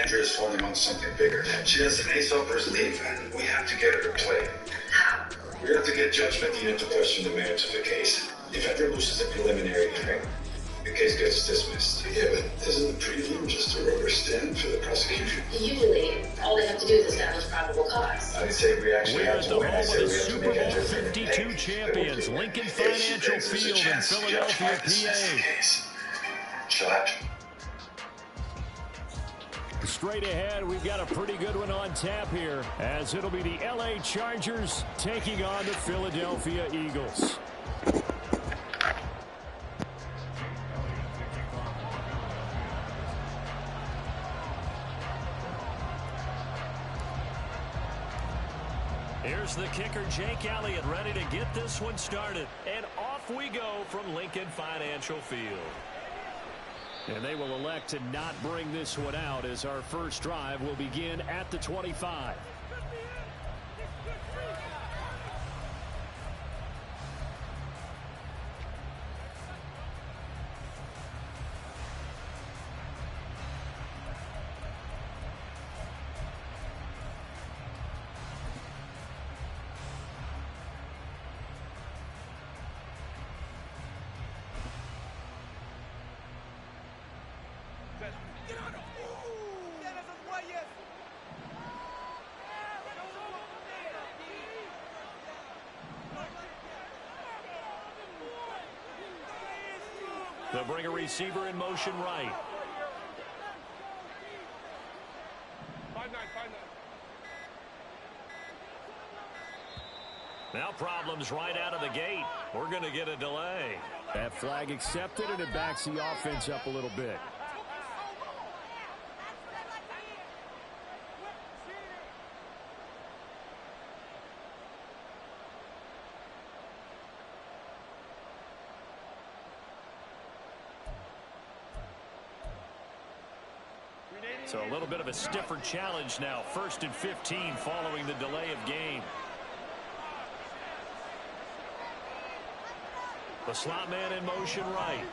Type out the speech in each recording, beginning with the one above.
manager is forming on something bigger. She has an ace up her sleeve, and we have to get her to play. How? We have to get Judge Medina to question the merits of the case. If Edgar loses the preliminary hearing, the case gets dismissed. Yeah, but isn't the prelim just a rubber stamp for the prosecution? Usually, all they have to do is establish probable cause. I say we actually We're have at to the win. home I of say the we have to Super make Bowl Edgar 52 champions, Lincoln Financial Field in Philadelphia, PA. She'll have to. Straight ahead, we've got a pretty good one on tap here, as it'll be the LA Chargers taking on the Philadelphia Eagles. Here's the kicker, Jake Elliott, ready to get this one started. And off we go from Lincoln Financial Field. And they will elect to not bring this one out, as our first drive will begin at the 25. They'll bring a receiver in motion right. Now problems right out of the gate. We're going to get a delay. That flag accepted, and it backs the offense up a little bit. So a little bit of a stiffer challenge now. 1st and 15 following the delay of game. The slot man in motion right.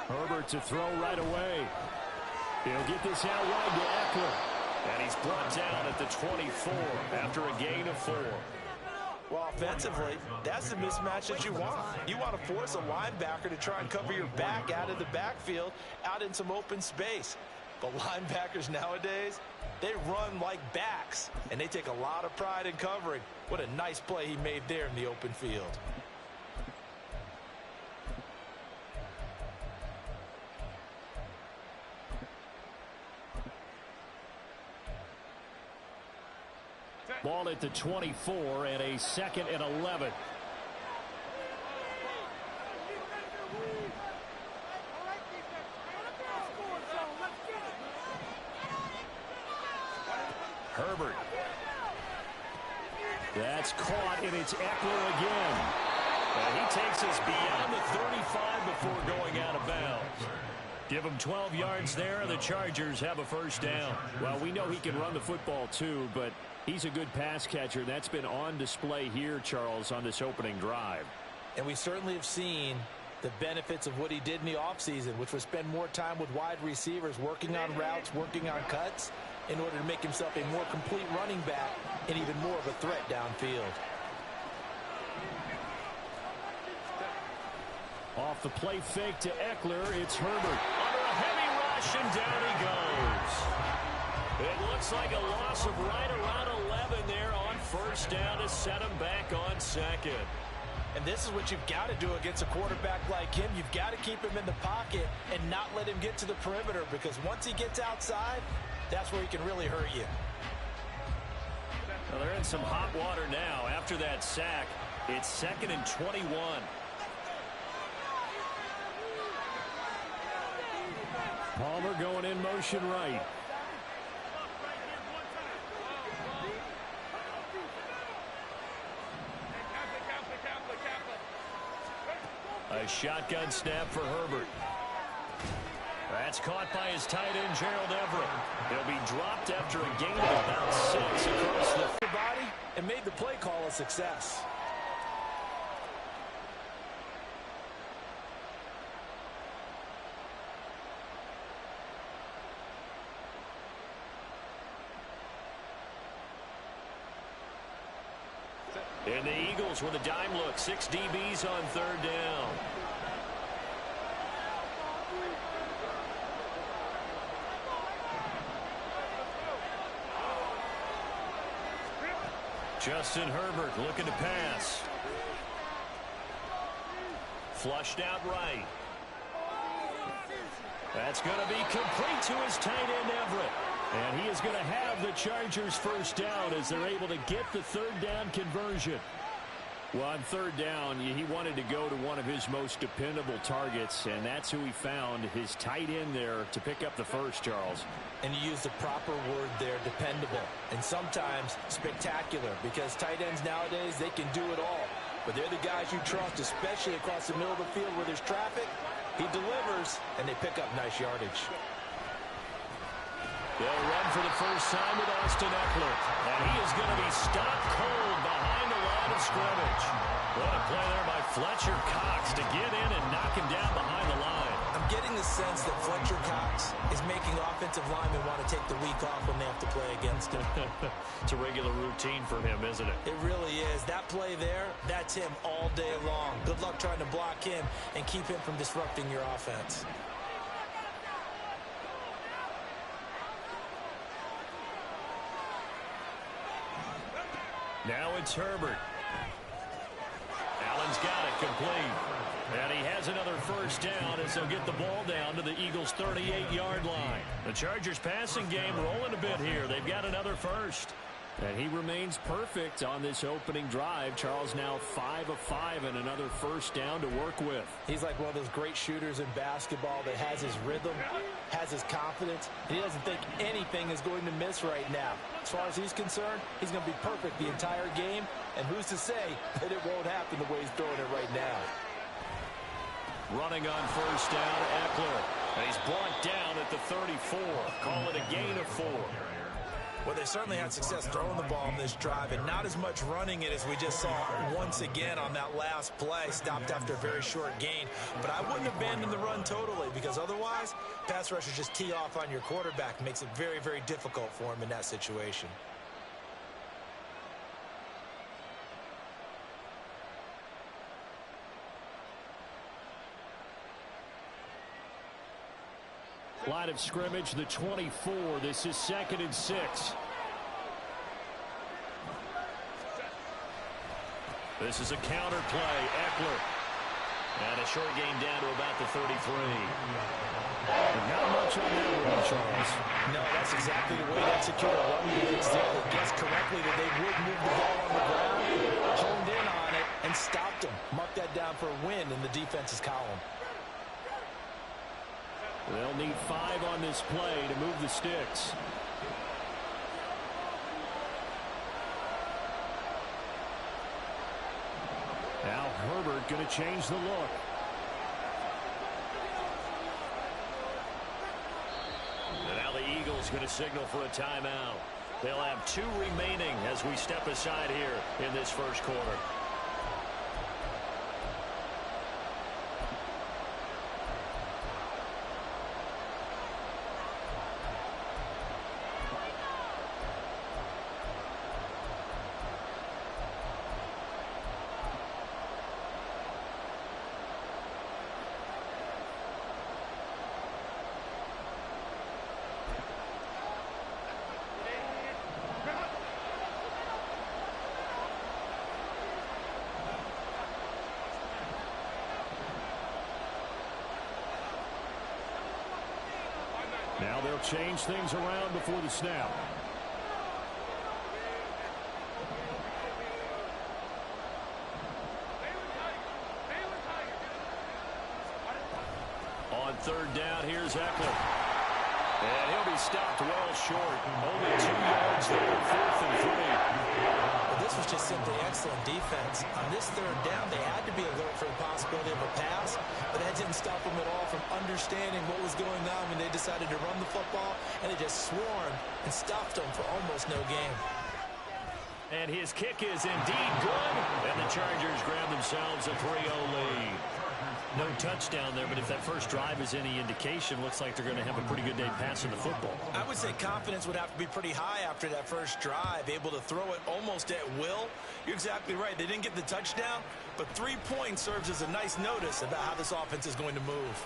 Herbert to throw right away. He'll get this out wide to Eckler. And he's brought down at the 24 after a gain of 4. Well, offensively, that's the mismatch that you want. You want to force a linebacker to try and cover your back out of the backfield, out in some open space. But linebackers nowadays, they run like backs, and they take a lot of pride in covering. What a nice play he made there in the open field. Ball at the 24 and a 2nd and 11. Herbert. That's caught, and it's Eckler again. And he takes us beyond the 35 before going out of bounds. Give him 12 yards there. The Chargers have a first down. Well, we know he can run the football too, but he's a good pass catcher. That's been on display here, Charles, on this opening drive. And we certainly have seen the benefits of what he did in the offseason, which was spend more time with wide receivers, working on routes, working on cuts, in order to make himself a more complete running back and even more of a threat downfield. Off the play fake to Eckler, it's Herbert. Under a heavy rush, and down he goes. It looks like a loss of right around 11 there on first down to set him back on 2nd. And this is what you've got to do against a quarterback like him. You've got to keep him in the pocket and not let him get to the perimeter, because once he gets outside, that's where he can really hurt you. Well, they're in some hot water now. After that sack, it's 2nd and 21. Palmer going in motion right. A shotgun snap for Herbert. That's caught by his tight end, Gerald Everett. He'll be dropped after a gain of about 6 across the body and made the play call a success. And the Eagles with a dime look. 6 DBs on third down. Justin Herbert looking to pass. Flushed out right. That's going to be complete to his tight end, Everett. And he is going to have the Chargers first down as they're able to get the third down conversion. Well, on third down, he wanted to go to one of his most dependable targets, and that's who he found, his tight end there, to pick up the first, Charles. And you use the proper word there, dependable, and sometimes spectacular, because tight ends nowadays, they can do it all. But they're the guys you trust, especially across the middle of the field where there's traffic. He delivers, and they pick up nice yardage. They'll run for the first time with Austin Eckler. And he is going to be stopped cold behind the line of scrimmage. What a play there by Fletcher Cox to get in and knock him down behind the line. I'm getting the sense that Fletcher Cox is making offensive linemen want to take the week off when they have to play against him. It's a regular routine for him, isn't it? It really is. That play there, that's him all day long. Good luck trying to block him and keep him from disrupting your offense. Now it's Herbert. Allen's got it complete. And he has another first down as they'll get the ball down to the Eagles' 38-yard line. The Chargers passing game rolling a bit here. They've got another first. And he remains perfect on this opening drive. Charles now 5 of 5 and another first down to work with. He's like one of those great shooters in basketball that has his rhythm, has his confidence, and he doesn't think anything is going to miss right now. As far as he's concerned, he's going to be perfect the entire game, and who's to say that it won't happen the way he's throwing it right now. Running on first down, Eckler. And he's blocked down at the 34. Call it a gain of 4. Well, they certainly had success throwing the ball on this drive, and not as much running it as we just saw once again on that last play. Stopped after a very short gain. But I wouldn't abandon the run totally, because otherwise, pass rushers just tee off on your quarterback. Makes it very, very difficult for him in that situation. Line of scrimmage, the 24. This is 2nd and 6. This is a counter play. Eckler. And a short gain down to about the 33. Not much on that one, Charles. No, that's exactly the way to execute a run blitz there. They guessed correctly that they would move the ball on the ground, honed in on it, and stopped them. Mark that down for a win in the defense's column. They'll need 5 on this play to move the sticks. Now Herbert going to change the look. And now the Eagles going to signal for a timeout. They'll have 2 remaining as we step aside here in this first quarter. Now they'll change things around before the snap. On third down, here's Eckler. And he'll be stopped well short. Only 2 yards there, 4th and 3. Well, this was just simply excellent defense. On this third down, they had to be alert for the possibility of a pass, but that didn't stop them at all from understanding what was going on when they decided to run the football, and they just swarmed and stopped them for almost no gain. And his kick is indeed good, and the Chargers grab themselves a 3-0 lead. No touchdown there, but if that first drive is any indication, looks like they're going to have a pretty good day passing the football. I would say confidence would have to be pretty high after that first drive, able to throw it almost at will. You're exactly right. They didn't get the touchdown, but 3 points serves as a nice notice about how this offense is going to move.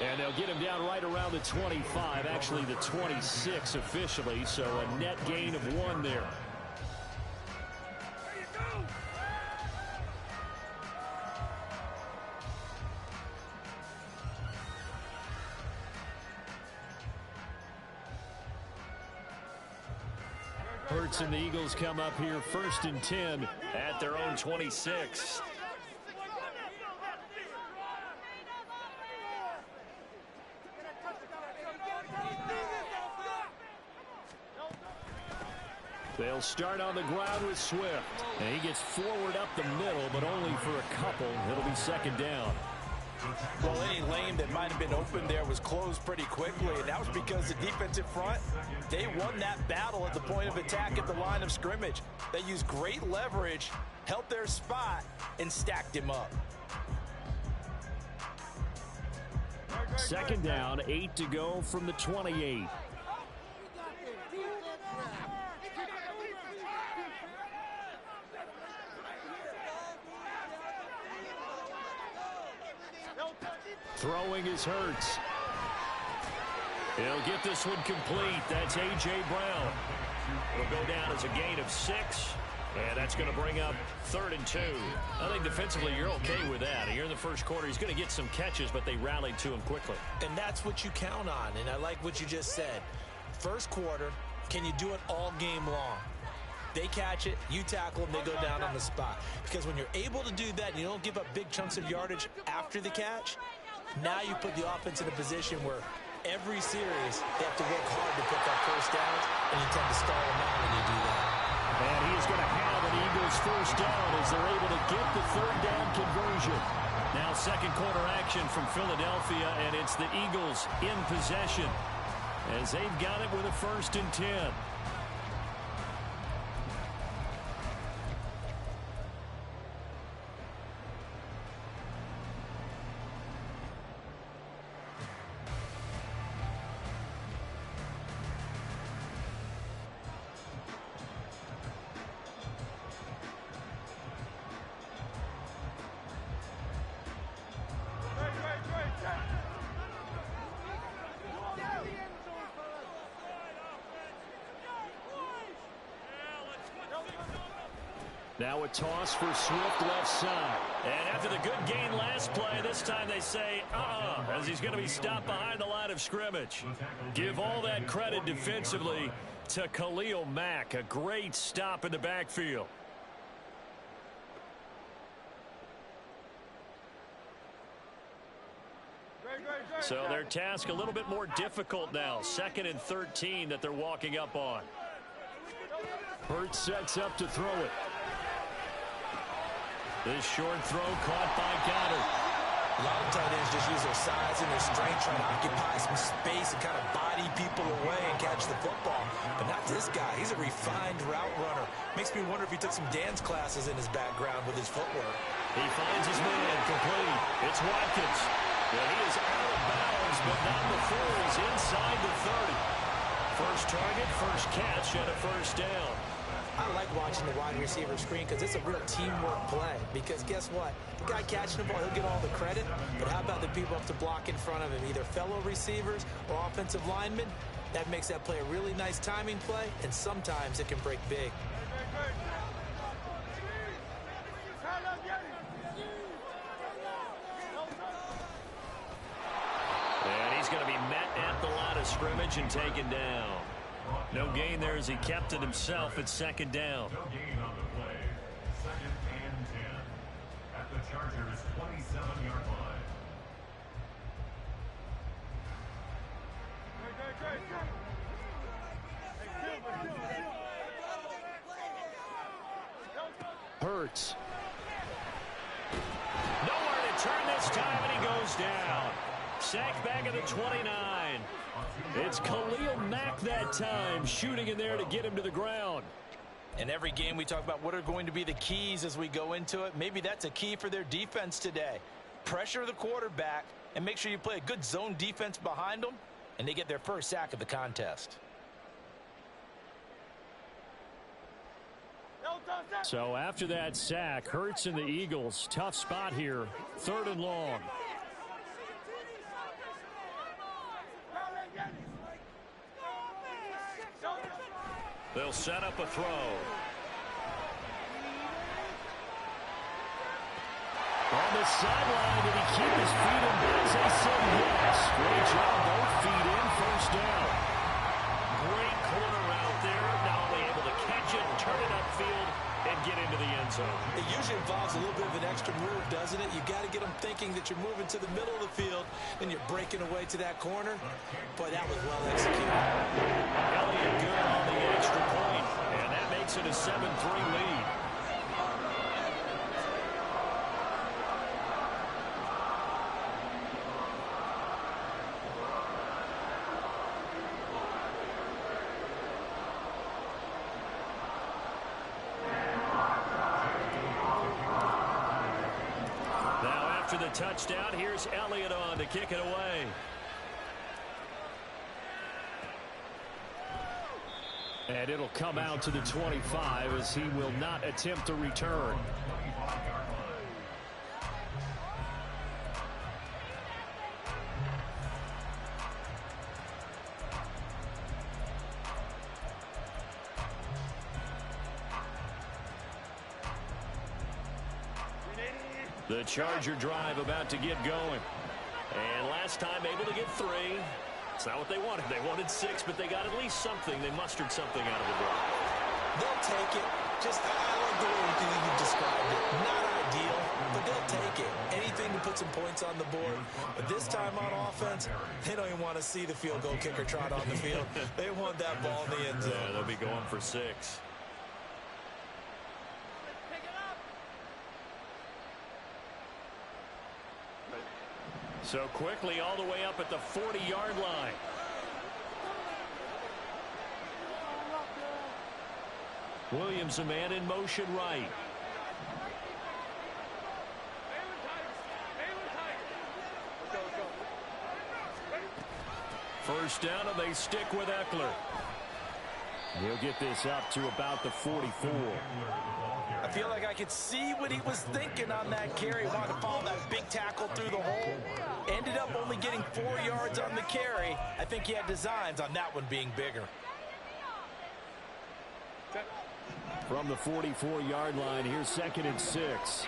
And they'll get him down right around the 25, actually the 26 officially, so a net gain of 1 there. Hurts and the Eagles come up here 1st and 10 at their own 26. They'll start on the ground with Swift. And he gets forward up the middle, but only for a couple. It'll be 2nd down. Well, any lane that might have been open there was closed pretty quickly, and that was because the defensive front, they won that battle at the point of attack at the line of scrimmage. They used great leverage, held their spot, and stacked him up. 2nd down, 8 to go from the 28. Throwing is Hurts. He'll get this one complete. That's A.J. Brown. It'll go down as a gain of 6. And that's going to bring up 3rd and 2. I think defensively you're okay with that. Here in the first quarter, he's going to get some catches, but they rallied to him quickly. And that's what you count on, and I like what you just said. First quarter, can you do it all game long? They catch it, you tackle them, they go down on the spot. Because when you're able to do that and you don't give up big chunks of yardage after the catch, now you put the offense in a position where every series they have to work hard to pick up first downs, and you tend to stall them out when you do that. And he is going to have an Eagles first down as they're able to get the 3rd down conversion. Now 2nd quarter action from Philadelphia, and it's the Eagles in possession as they've got it with a 1st and 10. Now a toss for Swift left side. And after the good gain last play, this time they say, as he's going to be stopped behind the line of scrimmage. Give all that credit defensively to Khalil Mack. A great stop in the backfield. So their task a little bit more difficult now. 2nd and 13 that they're walking up on. Hurts sets up to throw it. This short throw caught by Goddard. A lot of tight ends just use their size and their strength, trying to occupy some space and kind of body people away and catch the football. But not this guy. He's a refined route runner. Makes me wonder if he took some dance classes in his background with his footwork. He finds his man complete. It's Watkins. And he is out of bounds, but not before he's inside the 30. First target, first catch, and a first down. I like watching the wide receiver screen because it's a real teamwork play. Because guess what? The guy catching the ball, he'll get all the credit. But how about the people up to block in front of him, either fellow receivers or offensive linemen? That makes that play a really nice timing play, and sometimes it can break big. And he's going to be met at the line of scrimmage and taken down. No gain there as he kept it himself at 2nd down. No gain on the play. 2nd and 10 at the Chargers' 27-yard line. Hurts. Nowhere to turn this time, and he goes down. Sacked back at the 29. It's Khalil Mack that time, shooting in there to get him to the ground. In every game we talk about what are going to be the keys as we go into it. Maybe that's a key for their defense today. pressure the quarterback, and make sure you play a good zone defense behind them, and they get their first sack of the contest. So after that sack, Hurts and the Eagles, tough spot here, 3rd and long. They'll set up a throw. On the sideline, did he keep his feet in bounds? They said yes. Great job, both feet in, 1st down. Great corner out there, not only able to catch it, turn it upfield, and get into the end zone. It usually involves a little bit of an extra move, doesn't it? You got to get them thinking that you're moving to the middle of the field, and you're breaking away to that corner. Boy, that was well executed. Elliott good on the extra point, and that makes it a 7-3 lead. After the touchdown, here's Elliott on to kick it away. And it'll come out to the 25 as he will not attempt to return. The Charger drive about to get going. And last time able to get 3. It's not what they wanted. They wanted 6, but they got at least something. They mustered something out of the drive. They'll take it. Just, I love the way you described it. Not ideal, but they'll take it. Anything to put some points on the board. But this time on offense, they don't even want to see the field goal kicker trot on the field. They want that ball in the end zone. Yeah, they'll be going for 6. So quickly all the way up at the 40-yard line. Williams, a man in motion right. First down, and they stick with Eckler. He'll get this up to about the 44. I feel like I could see what he was thinking on that carry. Wanted to follow that big tackle through the hole. Ended up only getting 4 yards on the carry. I think he had designs on that one being bigger. From the 44-yard line, here's 2nd and 6.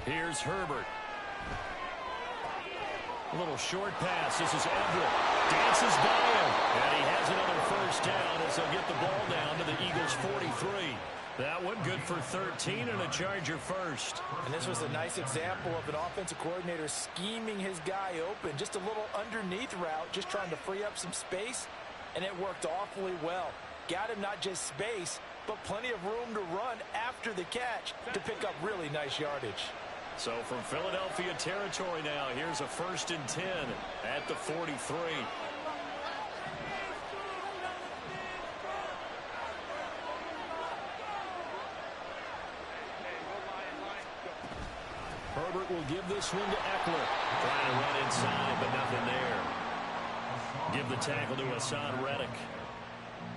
Here's Herbert. A little short pass. This is Everett. Dances by him. And he has another 1st down as they'll get the ball down to the Eagles' 43. That one good for 13 and a Charger first. And this was a nice example of an offensive coordinator scheming his guy open. Just a little underneath route, just trying to free up some space. And it worked awfully well. Got him not just space, but plenty of room to run after the catch to pick up really nice yardage. So from Philadelphia territory now, here's a 1st and 10 at the 43. Herbert will give this one to Eckler. Trying to run inside, but nothing there. Give the tackle to Hassan Reddick.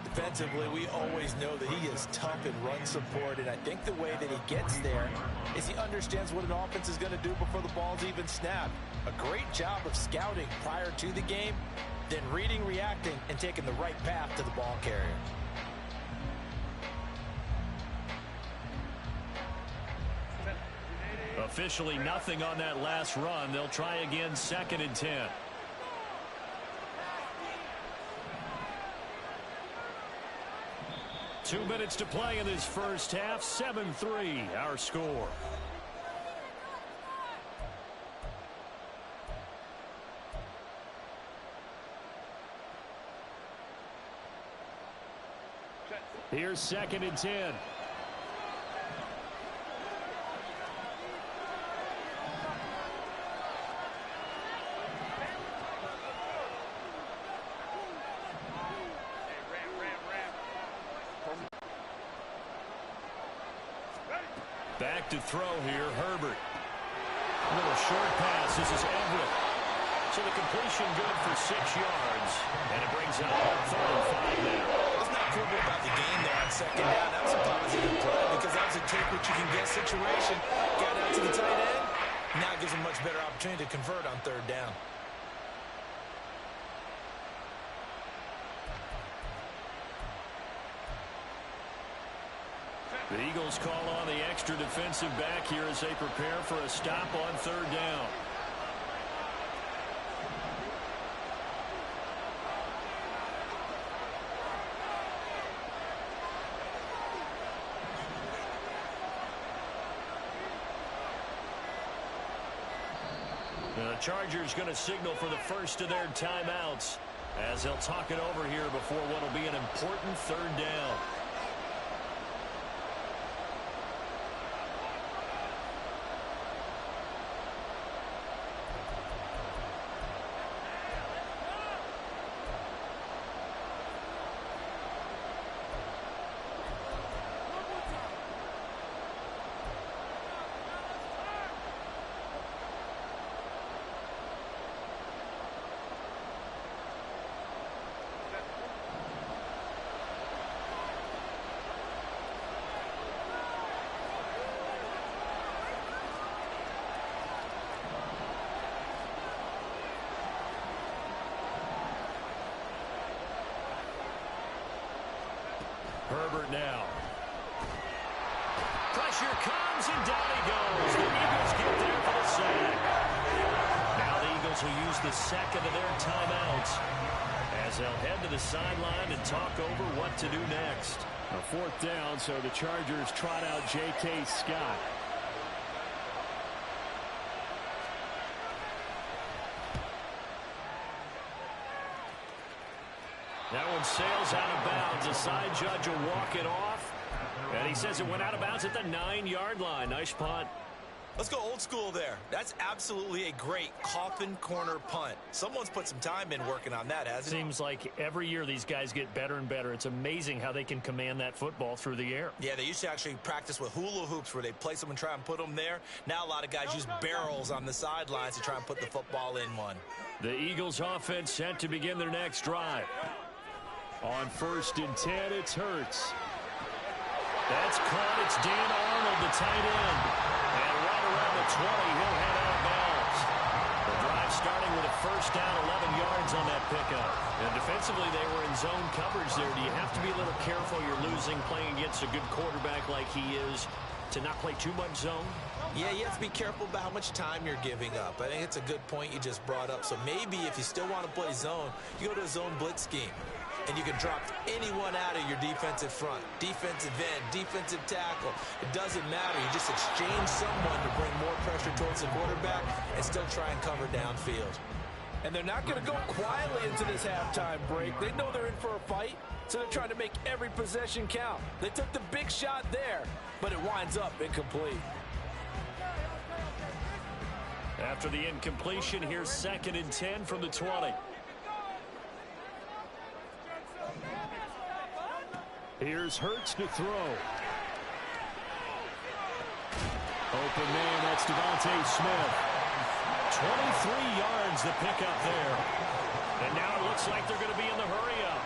Defensively, we always know that he is tough in run support, and I think the way that he gets there is he understands what an offense is going to do before the ball's even snapped. A great job of scouting prior to the game, then reading, reacting, and taking the right path to the ball carrier. Officially nothing on that last run. They'll try again, 2nd and 10. Two minutes to play in this first half. 7-3 our score. Here's 2nd and 10. Back to throw here, Herbert. A little short pass. This is Everett. So the completion good for 6 yards. And it brings up 3rd and 5 now. Let's not quibble about the game there on 2nd down. That was a positive play because that was a take what you can get situation. Got out to the tight end. Now it gives him much better opportunity to convert on 3rd down. The Eagles call on the extra defensive back here as they prepare for a stop on 3rd down. The Chargers going to signal for the first of their timeouts as they'll talk it over here before what will be an important 3rd down. Herbert now. Pressure comes, and down he goes. The Eagles get there for the sack. Now the Eagles will use the second of their timeouts as they'll head to the sideline and talk over what to do next. A 4th down, so the Chargers trot out J.K. Scott. That one sails out of bounds. The side judge will walk it off. And he says it went out of bounds at the 9-yard line. Nice punt. Let's go old school there. That's absolutely a great coffin corner punt. Someone's put some time in working on that, hasn't it? Seems like every year these guys get better and better. It's amazing how they can command that football through the air. Yeah, they used to actually practice with hula hoops where they place them and try and put them there. Now a lot of guys use barrels on the sidelines to try and put the football in one. The Eagles offense set to begin their next drive. On 1st and 10, it's Hurts. That's caught. It's Dan Arnold, the tight end. And right around the 20, he'll head out of bounds. The drive starting with a 1st down, 11 yards on that pickup. And defensively, they were in zone coverage there. Do you have to be a little careful? You're losing, playing against a good quarterback like he is, to not play too much zone? Yeah, you have to be careful about how much time you're giving up. I think it's a good point you just brought up. So maybe if you still want to play zone, you go to a zone blitz scheme. And you can drop anyone out of your defensive front, defensive end, defensive tackle. It doesn't matter. You just exchange someone to bring more pressure towards the quarterback and still try and cover downfield. And they're not going to go quietly into this halftime break. They know they're in for a fight, so they're trying to make every possession count. They took the big shot there, but it winds up incomplete. After the incompletion, here's 2nd and 10 from the 20. Here's Hurts to throw. Open man, that's Devontae Smith. 23 yards the pickup there. And now it looks like they're going to be in the hurry-up.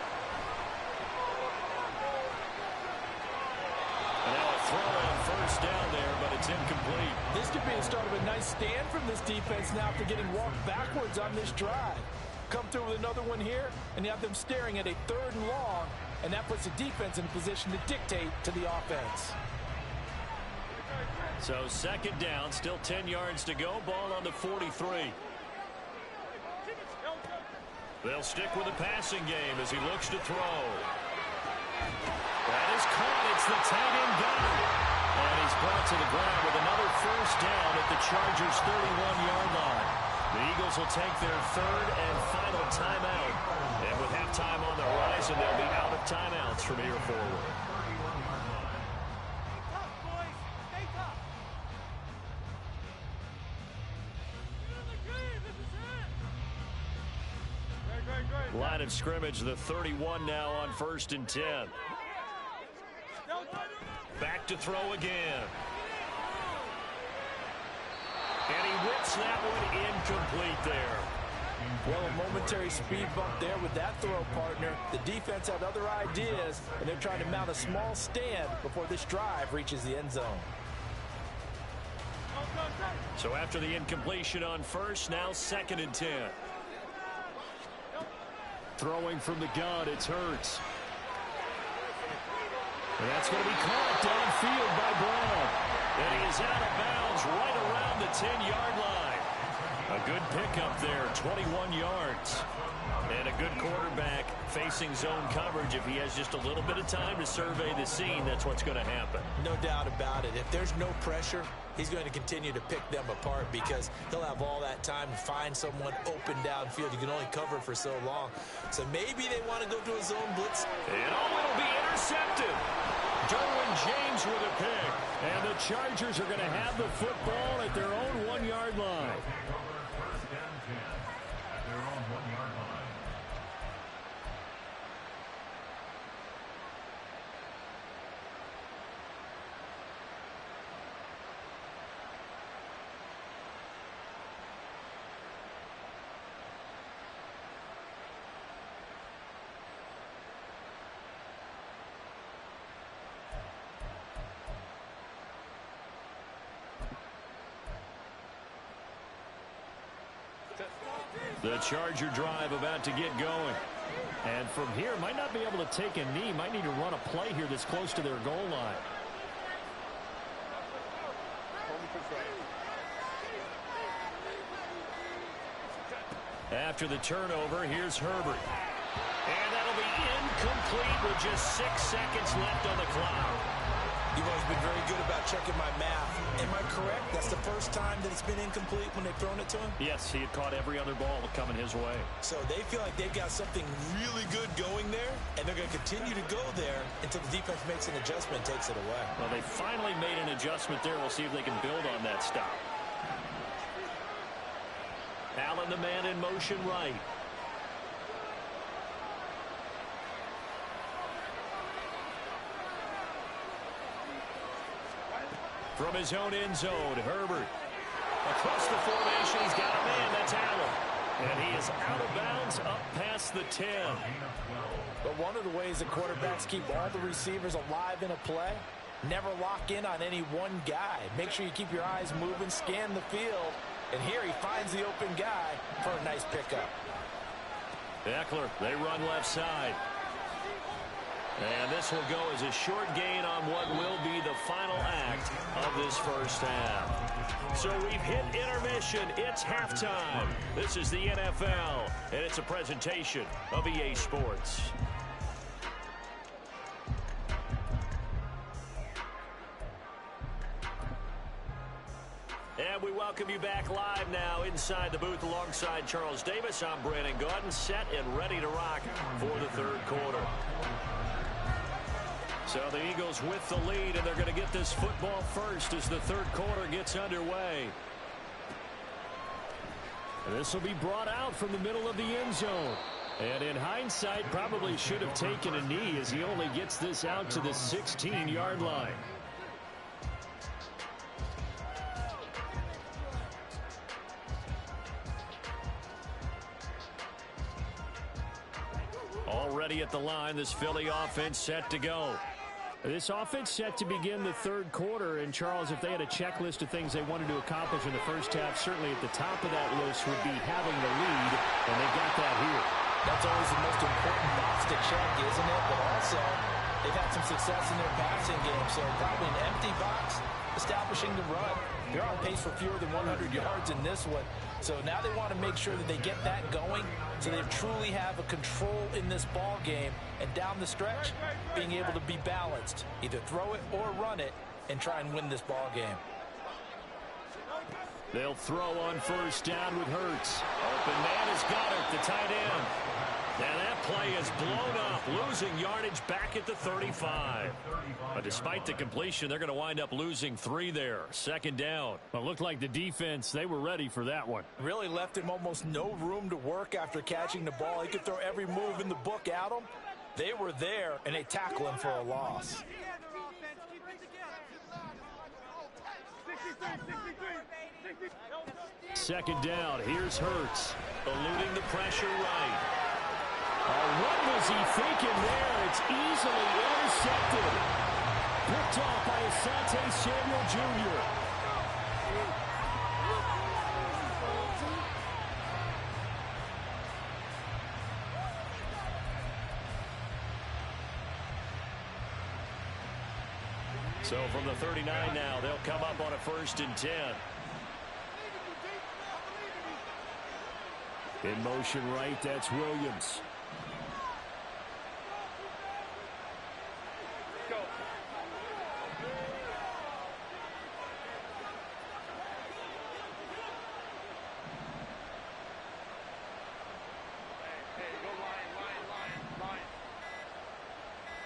And now a throw on 1st down there, but it's incomplete. This could be the start of a nice stand from this defense now after getting walked backwards on this drive. Come through with another one here, and you have them staring at a 3rd and long, and that puts the defense in a position to dictate to the offense. So 2nd down, still 10 yards to go. Ball on the 43. They'll stick with the passing game as he looks to throw. That is caught. It's the tight end Goddard. And he's brought to the ground with another 1st down at the Chargers' 31-yard line. The Eagles will take their 3rd and final timeout. And with halftime on the horizon, they'll be out of timeouts from here forward. Line of scrimmage, the 31 now on 1st and 10. Back to throw again. And he whips that one incomplete there. Well, a momentary speed bump there with that throw, partner. The defense had other ideas, and they're trying to mount a small stand before this drive reaches the end zone. So after the incompletion on first, now 2nd and 10. Throwing from the gun, it's Hurts. And that's going to be caught downfield by Brown. And he is out of bounds right around the 10-yard line. A good pickup there, 21 yards. And a good quarterback facing zone coverage. If he has just a little bit of time to survey the scene, that's what's going to happen. No doubt about it. If there's no pressure, he's going to continue to pick them apart because he'll have all that time to find someone open downfield. You can only cover for so long. So maybe they want to go to a zone blitz. And it'll be intercepted. Derwin James with a pick. And the Chargers are going to have the football at their own 1-yard line. The Charger drive about to get going. And from here, might not be able to take a knee. Might need to run a play here that's close to their goal line. After the turnover, here's Herbert. And that'll be incomplete with just 6 seconds left on the clock. You've always been very good about checking my math. Am I correct? That's the first time that it's been incomplete when they've thrown it to him? Yes, he had caught every other ball coming his way. So they feel like they've got something really good going there, and they're going to continue to go there until the defense makes an adjustment and takes it away. Well, they finally made an adjustment there. We'll see if they can build on that stop. Allen, the man in motion right. From his own end zone, Herbert. Across the formation, he's got a man. That's Allen. And he is out of bounds up past the 10. But one of the ways that quarterbacks keep all the receivers alive in a play, never lock in on any one guy. Make sure you keep your eyes moving, scan the field. And here he finds the open guy for a nice pickup. Eckler, they run left side. And this will go as a short gain on what will be the final act of this first half. So we've hit intermission. It's halftime. This is the NFL, and it's a presentation of EA Sports. And we welcome you back live now inside the booth alongside Charles Davis. I'm Brandon Gaudin, set and ready to rock for the third quarter. So the Eagles with the lead, and they're going to get this football first as the third quarter gets underway. This will be brought out from the middle of the end zone. And in hindsight, probably should have taken a knee as he only gets this out to the 16-yard line. Already at the line, this Philly offense set to go. This offense set to begin the third quarter, and Charles, if they had a checklist of things they wanted to accomplish in the first half, certainly at the top of that list would be having the lead, and they got that here. That's always the most important box to check, isn't it? But also, they've had some success in their passing game, so probably an empty box, establishing the run. They're on pace for fewer than 100 yards in this one. So now they want to make sure that they get that going so they truly have a control in this ball game. And down the stretch, being able to be balanced. Either throw it or run it and try and win this ball game. They'll throw on first down with Hurts. Open man is Goddard, the tight end. And that play is blown up, losing yardage back at the 35. But despite the completion, they're going to wind up losing 3 there. Second down. Well, it looked like the defense, they were ready for that one. Really left him almost no room to work after catching the ball. He could throw every move in the book at him. They were there, and they tackle him for a loss. Second down. Here's Hurts. Eluding the pressure right. What was he thinking there? It's easily intercepted. Picked off by Asante Samuel Jr. So from the 39 now, they'll come up on a 1st and 10. In motion right, that's Williams.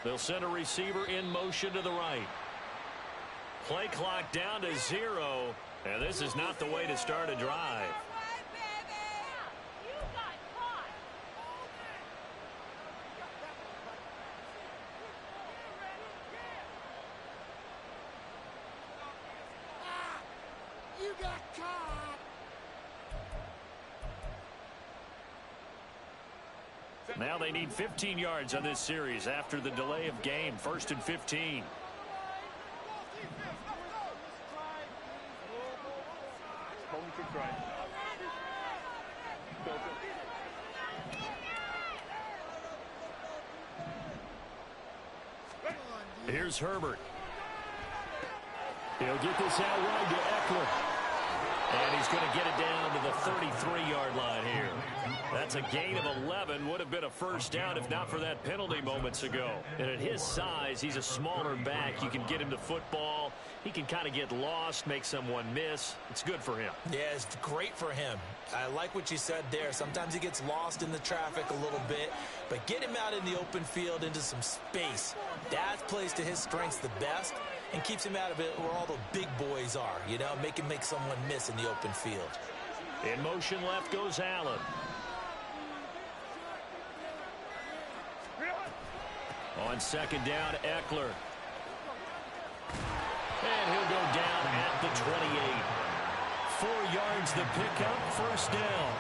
They'll send a receiver in motion to the right. Play clock down to 0, and this is not the way to start a drive. Now they need 15 yards on this series after the delay of game. 1st and 15. Here's Herbert. He'll get this out wide to Eckler. And he's going to get it down to the 33-yard line here. That's a gain of 11. Would have been a 1st down if not for that penalty moments ago. And at his size, he's a smaller back. You can get him the football. He can kind of get lost, make someone miss. It's good for him. Yeah, it's great for him. I like what you said there. Sometimes he gets lost in the traffic a little bit. But get him out in the open field into some space. That plays to his strengths the best and keeps him out of it where all the big boys are. You know, make him make someone miss in the open field. In motion left goes Allen. On 2nd down, Eckler. And he'll go down at the 28. 4 yards the pickup, 1st down.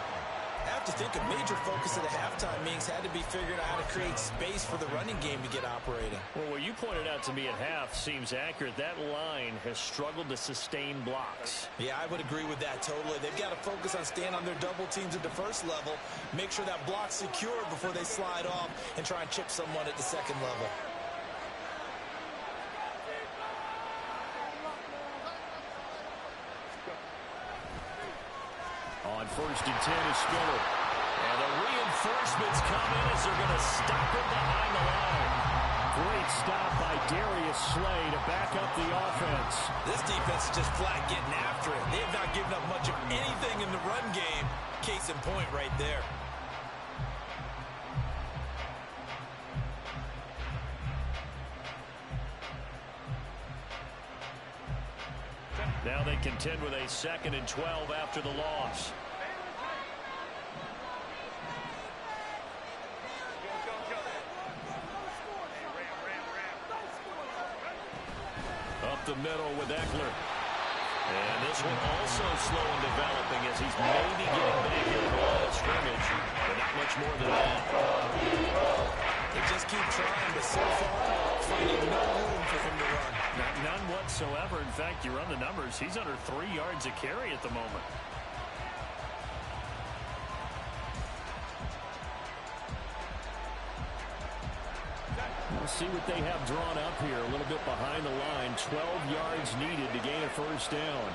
I have to think a major focus of the halftime meetings had to be figuring out how to create space for the running game to get operating. Well, what you pointed out to me at half seems accurate. That line has struggled to sustain blocks. Yeah, I would agree with that totally. They've got to focus on staying on their double teams at the 1st level, make sure that block's secure before they slide off and try and chip someone at the 2nd level. On 1st and 10 is Spiller. And the reinforcements come in as they're going to stop him behind the line. Great stop by Darius Slay to back up the offense. This defense is just flat getting after it. They have not given up much of anything in the run game. Case in point right there. Now they contend with a 2nd and 12 after the loss. Up the middle with Eckler. And this one also slow in developing as he's maybe getting back into the line of scrimmage, but not much more than that. They just keep trying, but so far, finding no room for him to run. None whatsoever. In fact, you run the numbers, he's under 3 yards a carry at the moment. We'll see what they have drawn up here. A little bit behind the line. 12 yards needed to gain a 1st down.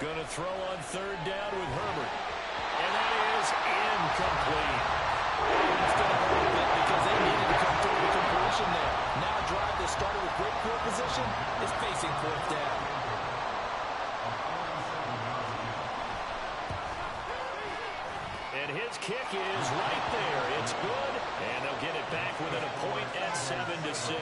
Going to throw on 3rd down with Herbert. And that is incomplete. It's going to hurt a bit because they needed to come through with completion there. Now a drive that started with great field position is facing 4th down. And his kick is right there. It's good. And they'll get it back within a point at 7-6.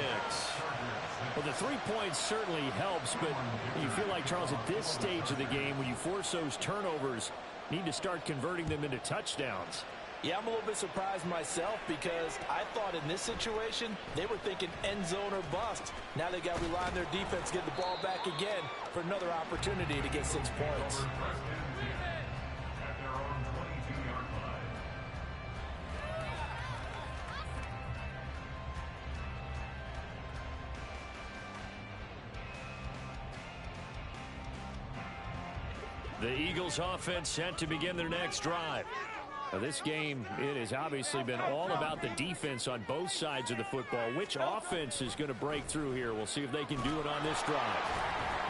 Well, the 3 points certainly helps, but you feel like, Charles, at this stage of the game, when you force those turnovers, need to start converting them into touchdowns. Yeah, I'm a little bit surprised myself because I thought in this situation they were thinking end zone or bust. Now they got to rely on their defense to get the ball back again for another opportunity to get 6 points. At their own 22-yard line. The Eagles offense set to begin their next drive. Now, this game, it has obviously been all about the defense on both sides of the football. Which offense is going to break through here? We'll see if they can do it on this drive.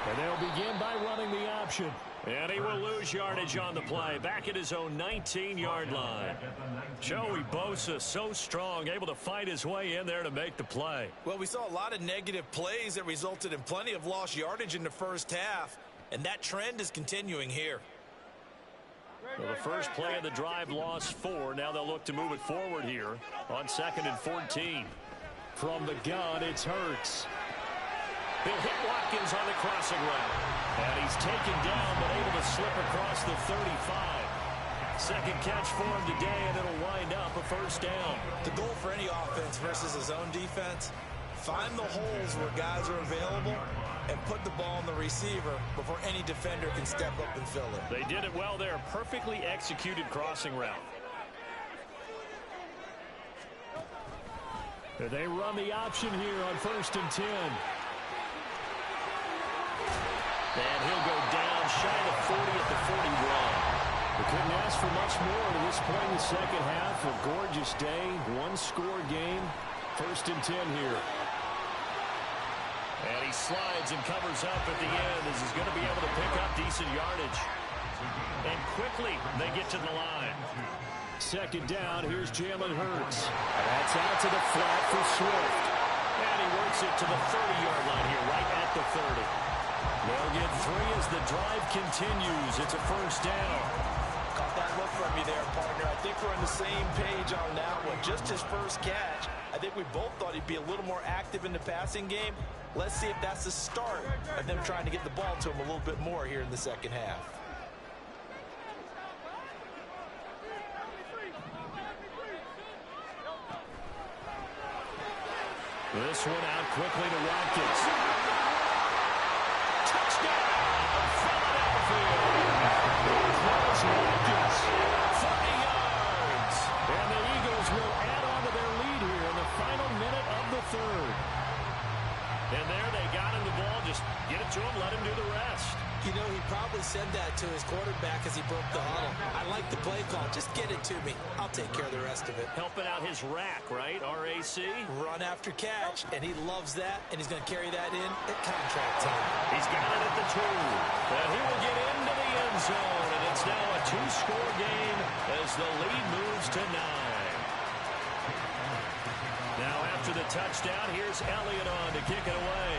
And they'll begin by running the option. And he will lose yardage on the play, back at his own 19-yard line. Joey Bosa, so strong, able to fight his way in there to make the play. Well, we saw a lot of negative plays that resulted in plenty of lost yardage in the first half, and that trend is continuing here. Well, the first play of the drive lost 4. Now they'll look to move it forward here on 2nd and 14. From the gun, it's Hurts. He'll hit Watkins on the crossing route. And he's taken down but able to slip across the 35. Second catch for him today, and it'll wind up a first down. The goal for any offense versus his own defense, find the holes where guys are available and put the ball on the receiver before any defender can step up and fill it. They did it well there. Perfectly executed crossing route. They run the option here on 1st and 10. And he'll go down shy of the 40 at the 41. We couldn't ask for much more to this point in the second half. A gorgeous day, one-score game. 1st and 10 here. And he slides and covers up at the end as he's going to be able to pick up decent yardage. And quickly they get to the line. 2nd down, here's Jalen Hurts. That's out to the flat for Swift. And he works it to the 30-yard line here, right at the 30. They'll get 3 as the drive continues. It's a first down. Caught that look from you there, partner. I think we're on the same page on that one. Just his first catch. I think we both thought he'd be a little more active in the passing game. Let's see if that's the start of them trying to get the ball to him a little bit more here in the second half. This one out quickly to Watkins. Touchdown! Philadelphia! Close Watkins. 30 yards. And the Eagles will add on to their lead here in the final minute of the 3rd. And there they got him the ball. Just get it to him, let him do the rest. You know, he probably said that to his quarterback as he broke the huddle. I like the play call. Just get it to me. I'll take care of the rest of it. Helping out his rack, right? R-A-C? Run after catch, and he loves that, and he's going to carry that in at contract time. He's got it at the 2. And he will get into the end zone, and it's now a 2-score game as the lead moves to 9. Now after the touchdown, here's Elliott on to kick it away.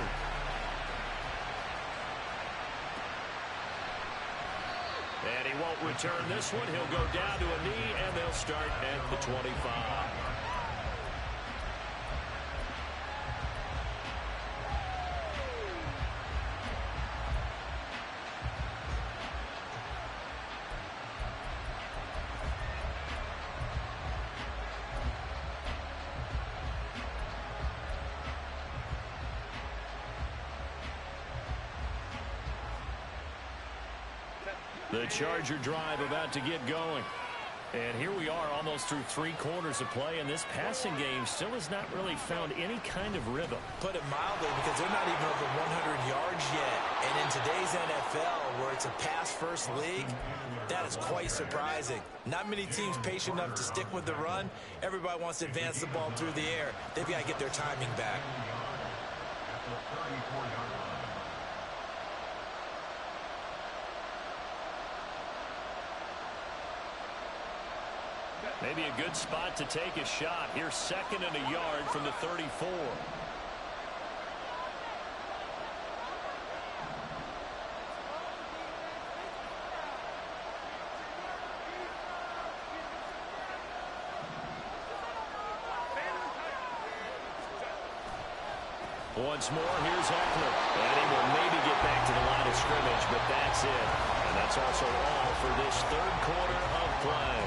And he won't return this one. He'll go down to a knee, and they'll start at the 25. The Charger drive about to get going. And here we are almost through 3 quarters of play, and this passing game still has not really found any kind of rhythm. Put it mildly, because they're not even over 100 yards yet. And in today's NFL, where it's a pass-first league, that is quite surprising. Not many teams patient enough to stick with the run. Everybody wants to advance the ball through the air. They've got to get their timing back. Maybe a good spot to take a shot. Here's 2nd and a yard from the 34. Once more, here's Eckler. And he will maybe get back to the line of scrimmage, but that's it. That's also all for this third quarter of play.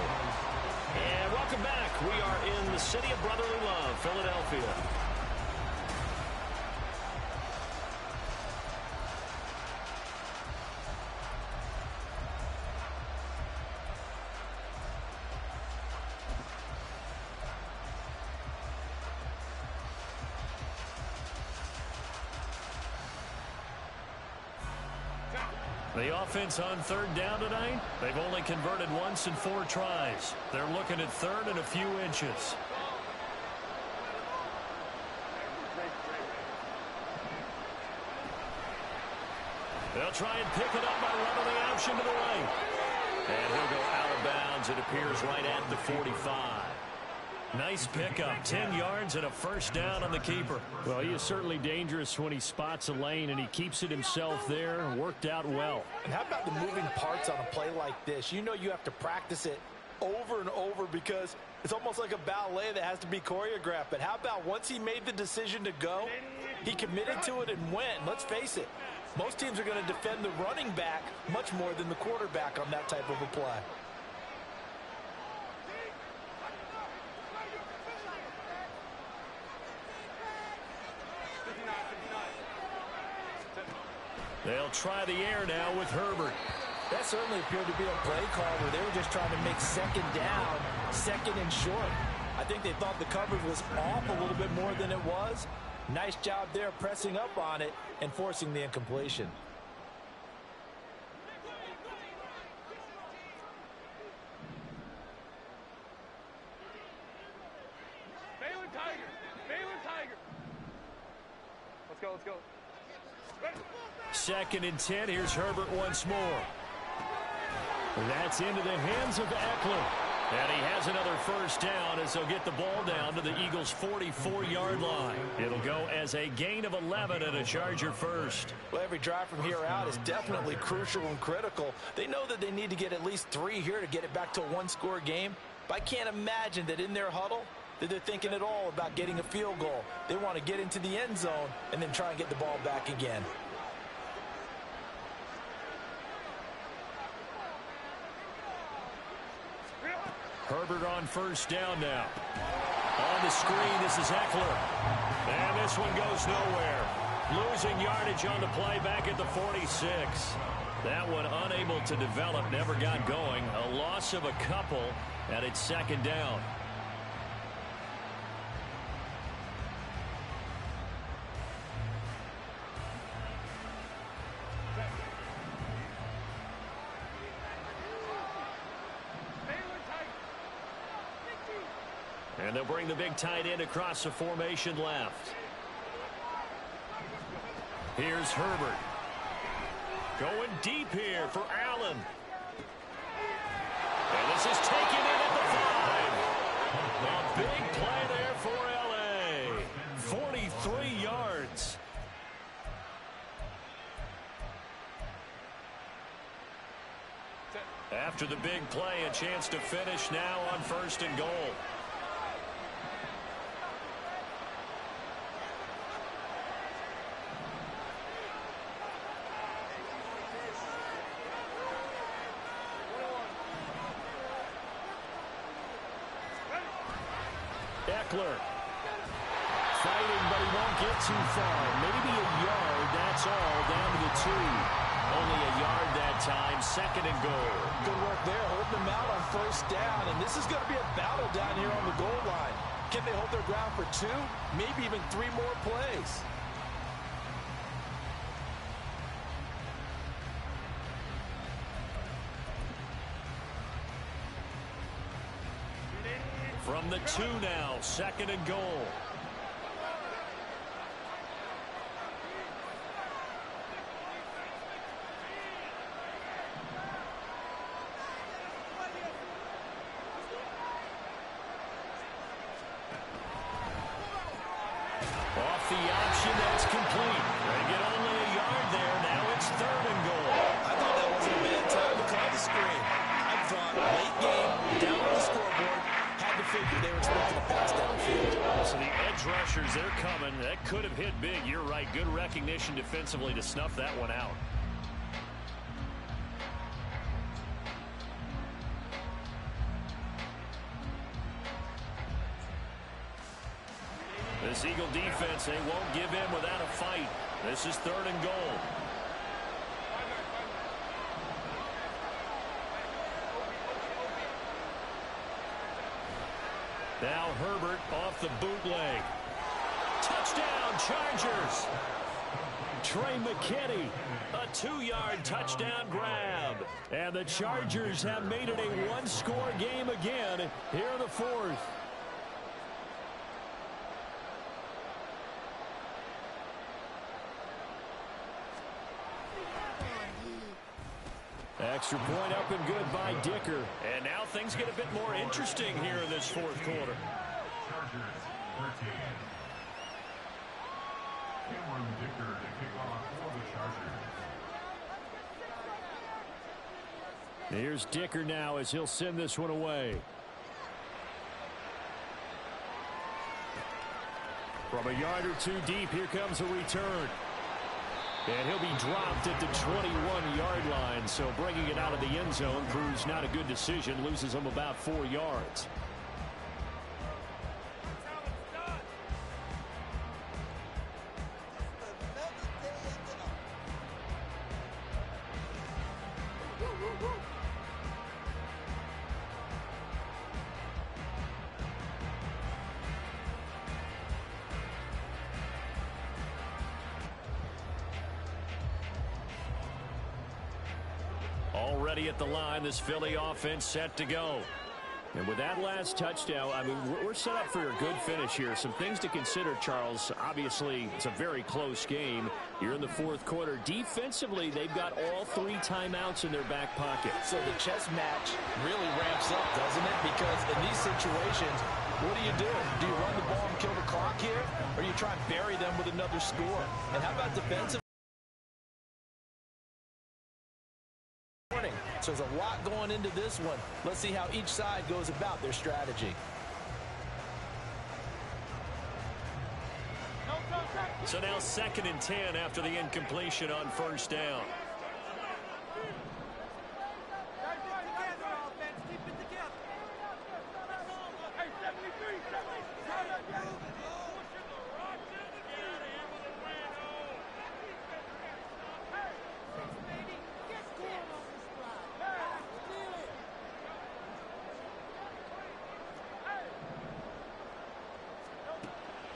And welcome back. We are in the city of brotherly love, Philadelphia. The offense on third down tonight, they've only converted once in 4 tries. They're looking at third and a few inches. They'll try and pick it up by running the option to the right. And he'll go out of bounds, it appears, right at the 45. Nice pickup, 10 yards and a first down on the keeper. Well, he is certainly dangerous when he spots a lane, and he keeps it himself there. Worked out well. And how about the moving parts on a play like this? You know you have to practice it over and over because it's almost like a ballet that has to be choreographed. But how about once he made the decision to go, he committed to it and went. Let's face it, most teams are going to defend the running back much more than the quarterback on that type of a play. They'll try the air now with Herbert. That certainly appeared to be a play call where they were just trying to make second down, second and short. I think they thought the coverage was off a little bit more than it was. Nice job there pressing up on it and forcing the incompletion. Baylor Tiger! Baylor Tiger! Let's go, let's go. Second and 10. Here's Herbert once more. That's into the hands of Eckler. And he has another first down as they'll get the ball down to the Eagles' 44-yard line. It'll go as a gain of 11 and a Charger first. Well, every drive from here out is definitely crucial and critical. They know that they need to get at least 3 here to get it back to a one-score game. But I can't imagine that in their huddle that they're thinking at all about getting a field goal. They want to get into the end zone and then try and get the ball back again. Herbert on first down now. On the screen, this is Eckler. And this one goes nowhere. Losing yardage on the play back at the 46. That one unable to develop, never got going. A loss of a couple, and it's second down. And they'll bring the big tight end across the formation left. Here's Herbert. Going deep here for Allen. And this is taken in at the 5. A big play there for L.A. 43 yards. After the big play, a chance to finish now on first and goal. Eckler fighting, but he won't get too far. Maybe a yard, that's all, down to the 2. Only a yard that time, second and goal. Good work there, holding them out on first down, and this is going to be a battle down here on the goal line. Can they hold their ground for 2, maybe even 3 more plays? From the 2 now, second and goal. Off the option, that's complete. They get only a yard there. Now it's third and goal. I thought that wasn't a bad time to call the screen. I thought late game, down on the scoreboard, had to figure they were expecting a pass downfield. So the edge rushers, they're coming. That could have hit big. You're right. Good recognition defensively to snuff that one out. This Eagle defense, they won't give in without a fight. This is 3rd and goal. Now Herbert off the bootleg. Touchdown, Chargers. Trey McKinney, a 2-yard touchdown grab. And the Chargers have made it a one-score game again here in the 4th. Extra point up and good by Dicker. And now things get a bit more interesting here in this 4th quarter. Chargers 13. Cameron Dicker to kick off for the Chargers. Here's Dicker now as he'll send this one away. From a yard or two deep, here comes a return. And he'll be dropped at the 21-yard line, so bringing it out of the end zone proves not a good decision, loses him about 4 yards. Already at the line, this Philly offense set to go. And with that last touchdown, I mean, we're set up for a good finish here. Some things to consider, Charles. Obviously, it's a very close game. You're in the 4th quarter. Defensively, they've got all 3 timeouts in their back pocket. So the chess match really ramps up, doesn't it? Because in these situations, what do? Do you run the ball and kill the clock here? Or you try and bury them with another score? And how about defensive? So there's a lot going into this one. Let's see how each side goes about their strategy. So now 2nd and 10 after the incompletion on 1st down.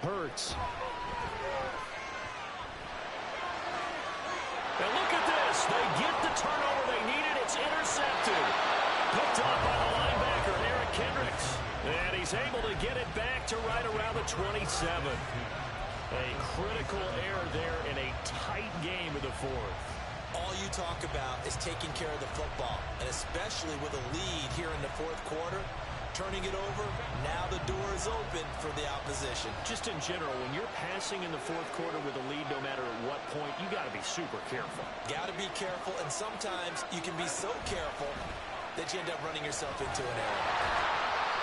Hurts. And look at this. They get the turnover they needed. It's intercepted. Picked up by the linebacker, Eric Kendricks. And he's able to get it back to right around the 27. A critical error there in a tight game of the 4th. All you talk about is taking care of the football, and especially with a lead here in the 4th quarter. Turning it over, now the door is open for the opposition. Just in general, when you're passing in the 4th quarter with a lead, no matter at what point, you got to be super careful. Got to be careful, and sometimes you can be so careful that you end up running yourself into an error.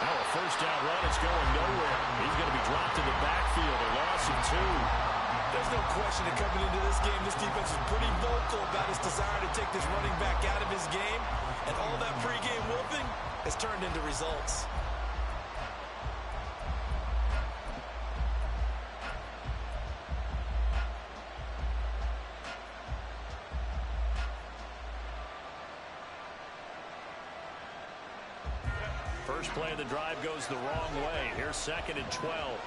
Now a 1st down run is going nowhere. He's going to be dropped in the backfield, a loss of 2. There's no question that coming into this game, this defense is pretty vocal about its desire to take this running back out of his game, and all that pregame whooping has turned into results. First play of the drive goes the wrong way. Here's 2nd and 12.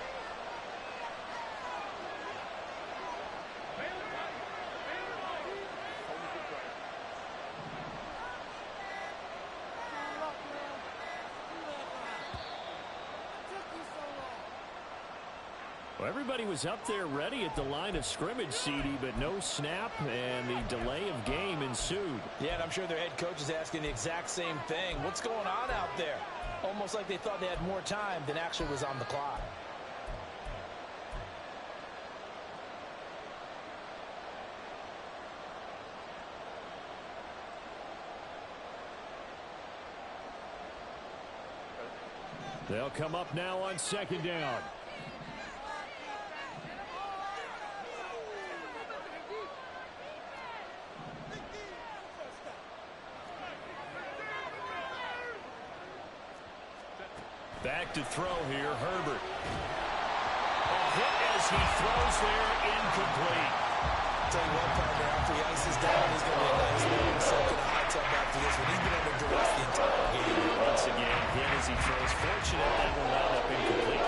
Well, everybody was up there ready at the line of scrimmage, CD, but no snap, and the delay of game ensued. Yeah, and I'm sure their head coach is asking the exact same thing. What's going on out there? Almost like they thought they had more time than actually was on the clock. They'll come up now on 2nd down. Back to throw here, Herbert. Off hit as he throws there, incomplete. Tell you what, partner, after he ices down, he's going to be a nice man soaked in a hot tub after this one. He's been under duress the entire game. Once again, hit as he throws. Fortunate that will round up incomplete.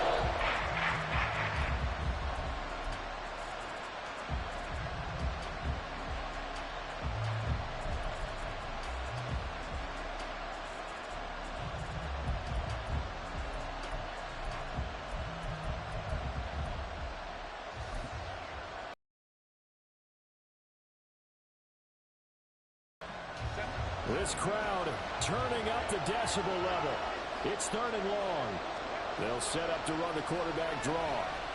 This crowd turning up the decibel level. It's 3rd and long. They'll set up to run the quarterback draw.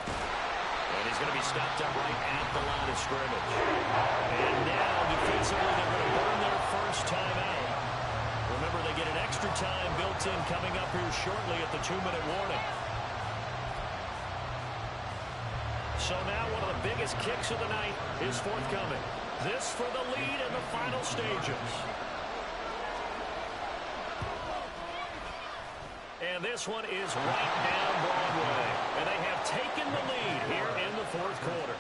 And he's going to be stopped up right at the line of scrimmage. And now, defensively, they're going to burn their first time out. Remember, they get an extra time built in coming up here shortly at the 2-minute warning. So now one of the biggest kicks of the night is forthcoming. This for the lead in the final stages. And this one is right down Broadway. And they have taken the lead here in the 4th quarter.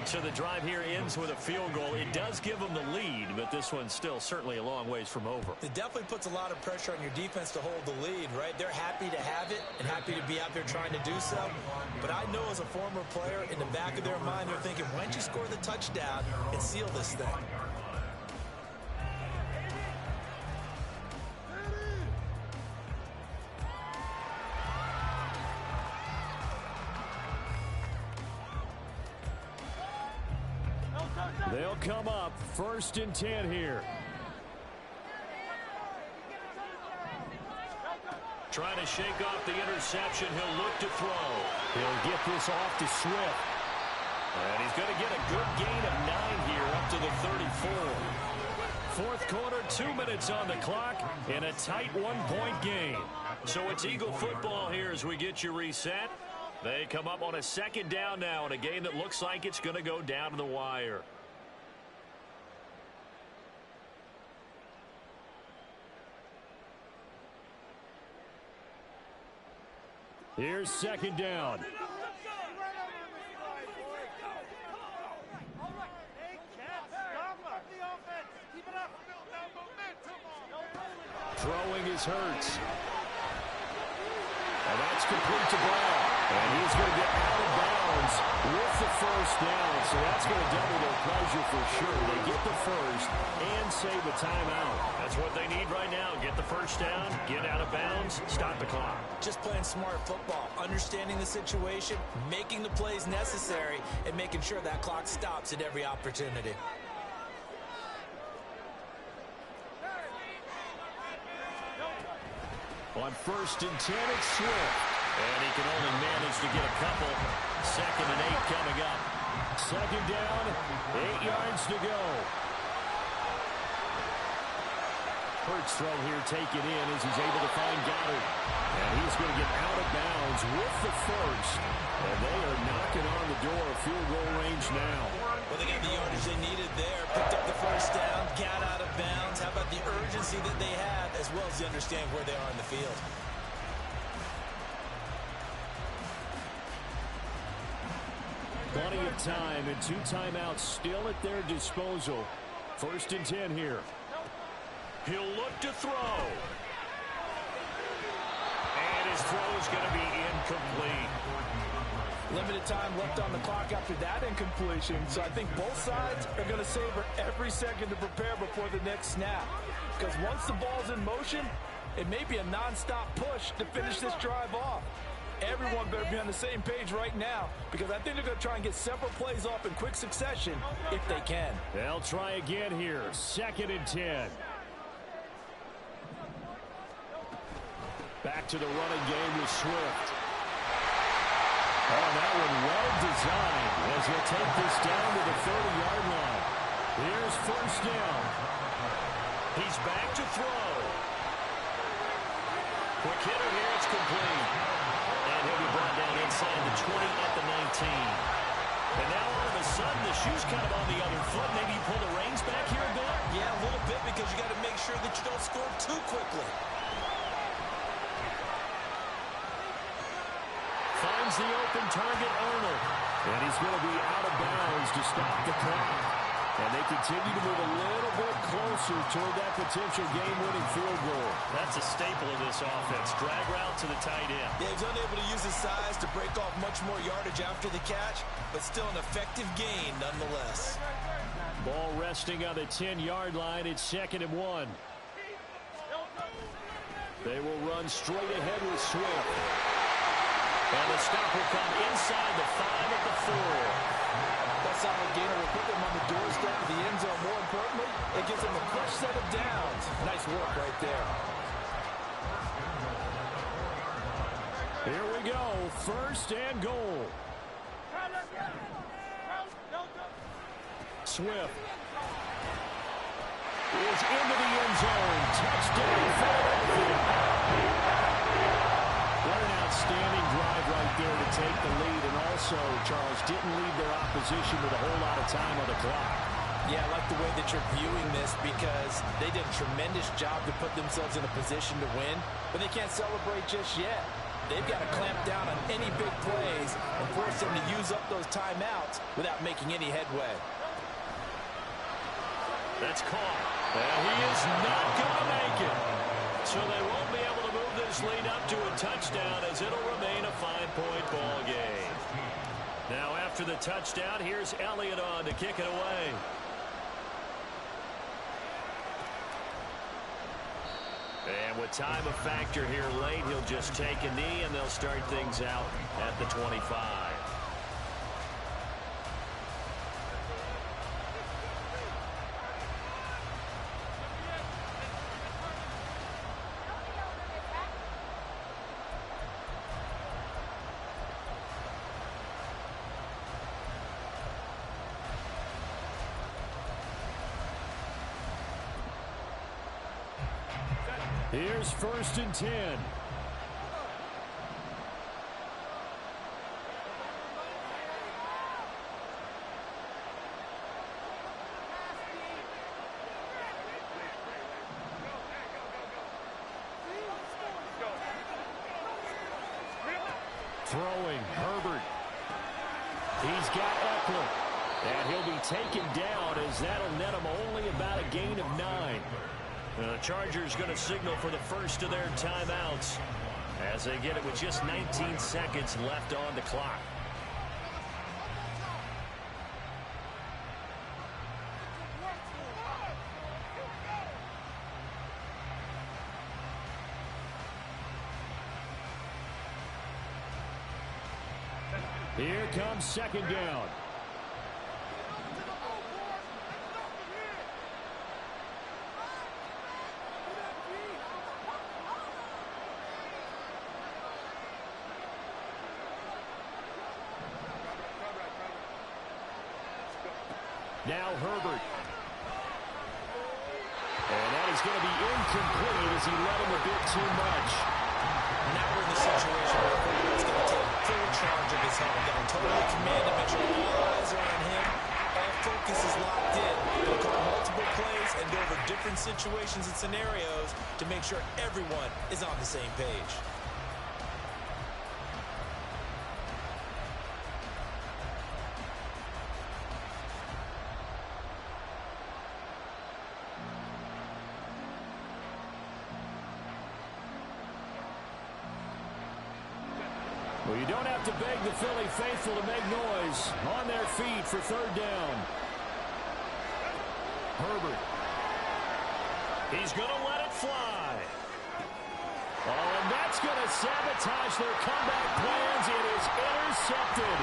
So the drive here ends with a field goal. It does give them the lead, but this one's still certainly a long ways from over. It definitely puts a lot of pressure on your defense to hold the lead, right? They're happy to have it and happy to be out there trying to do so. But I know as a former player, in the back of their mind, they're thinking, why don't you score the touchdown and seal this thing? They'll come up 1st and 10 here. Trying to shake off the interception. He'll look to throw. He'll get this off to Swift. And he's going to get a good gain of 9 here up to the 34. 4th quarter, 2 minutes on the clock, and a tight 1-point game. So it's Eagle football here as we get you reset. They come up on a 2nd down now in a game that looks like it's going to go down to the wire. Here's 2nd down. Throwing is Hurts. And that's complete to Brown. And he's going to get out of bounds with the 1st down. So that's going to double their pleasure for sure. They get the 1st and save a timeout. That's what they need right now. Get the 1st down, get out of bounds, stop the clock. Just playing smart football, understanding the situation, making the plays necessary, and making sure that clock stops at every opportunity. On 1st and 10, it's Swift. And he can only manage to get a couple. 2nd and 8 coming up. 2nd down, 8 yards to go. Hurts throw here taken in as he's able to find Goddard. And he's going to get out of bounds with the 1st. And they are knocking on the door of field goal range now. Well, they got the yardage they needed there. Picked up the 1st down, got out of bounds. How about the urgency that they have, as well as they understand where they are in the field. Plenty of time and 2 timeouts still at their disposal. 1st and 10 here. He'll look to throw. And his throw is going to be incomplete. Limited time left on the clock after that incompletion, so I think both sides are going to savor every second to prepare before the next snap. Because once the ball's in motion, it may be a non-stop push to finish this drive off. Everyone better be on the same page right now, because I think they're going to try and get several plays off in quick succession if they can. They'll try again here. 2nd and 10. Back to the running game with Swift. Oh, that one well designed as he'll take this down to the 30-yard line. Here's 1st down. He's back to throw. Quick hitter here, it's complete. And he'll be brought down inside the 20 at the 19. And now all of a sudden the shoe's kind of on the other foot. Maybe you pull the reins back here a bit? Yeah, a little bit, because you got to make sure that you don't score too quickly. Finds finds the open target, Arnold. And he's going to be out of bounds to stop the clock. And they continue to move a little bit closer toward that potential game-winning field goal. That's a staple of this offense. Drag route to the tight end. Yeah, he's unable to use his size to break off much more yardage after the catch, but still an effective gain nonetheless. Ball resting on the 10-yard line. It's 2nd and 1. They will run straight ahead with Swift. And the stop will come inside the 5 at the 4. That solid gainer will put them on the doorstep of the end zone. More importantly, it gives them a fresh set of downs. Nice work right there. Here we go. 1st and goal. Swift is into the end zone. Touchdown, Philadelphia. What an outstanding drive right there to take the lead. And also, Charles, didn't leave their opposition with a whole lot of time on the clock. Yeah, I like the way that you're viewing this because they did a tremendous job to put themselves in a position to win, but they can't celebrate just yet. They've got to clamp down on any big plays and force them to use up those timeouts without making any headway. That's caught. And he is not going to make it. So they won't be able to move this lead up to a touchdown as it'll remain a 5-point ball game. Now after the touchdown, here's Elliott on to kick it away. And with time a factor here late, he'll just take a knee and they'll start things out at the 25. Here's 1st and 10. Throwing, Herbert. He's got Eckler. And he'll be taken down as that'll net him only about a gain of 9. The Chargers going to signal for the first of their timeouts as they get it with just 19 seconds left on the clock. Here comes 2nd down. Now Herbert. And that is going to be incomplete as he led him a bit too much. Now we're in the situation where Herbert's going to take full charge of his helmet. Going to totally command him, make sure all eyes are on him. All focus is locked in. They'll call multiple plays and go over different situations and scenarios to make sure everyone is on the same page. Well, you don't have to beg the Philly faithful to make noise. On their feet for 3rd down. Herbert. He's going to let it fly. Oh, and that's going to sabotage their comeback plans. It is intercepted.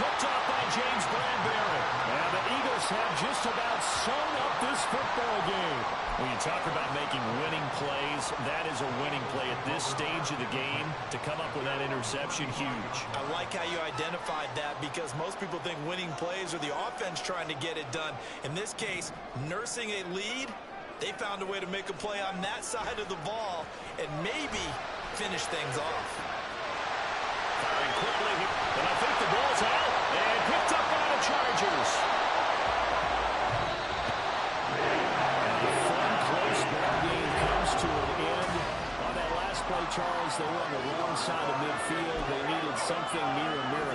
Picked off by James Bradbury. And the Eagles have just about sewn up this football game. When you talk about making winning plays, that is a winning play at this stage of the game. To come up with that interception, huge. I like how you identified that because most people think winning plays are the offense trying to get it done. In this case, nursing a lead, they found a way to make a play on that side of the ball and maybe finish things off. Firing quickly, and I think the ball's out and picked up by the Chargers. And a fun, close ball game comes to an end on that last play, Charles, they were on the wrong side of midfield. They needed something near a miracle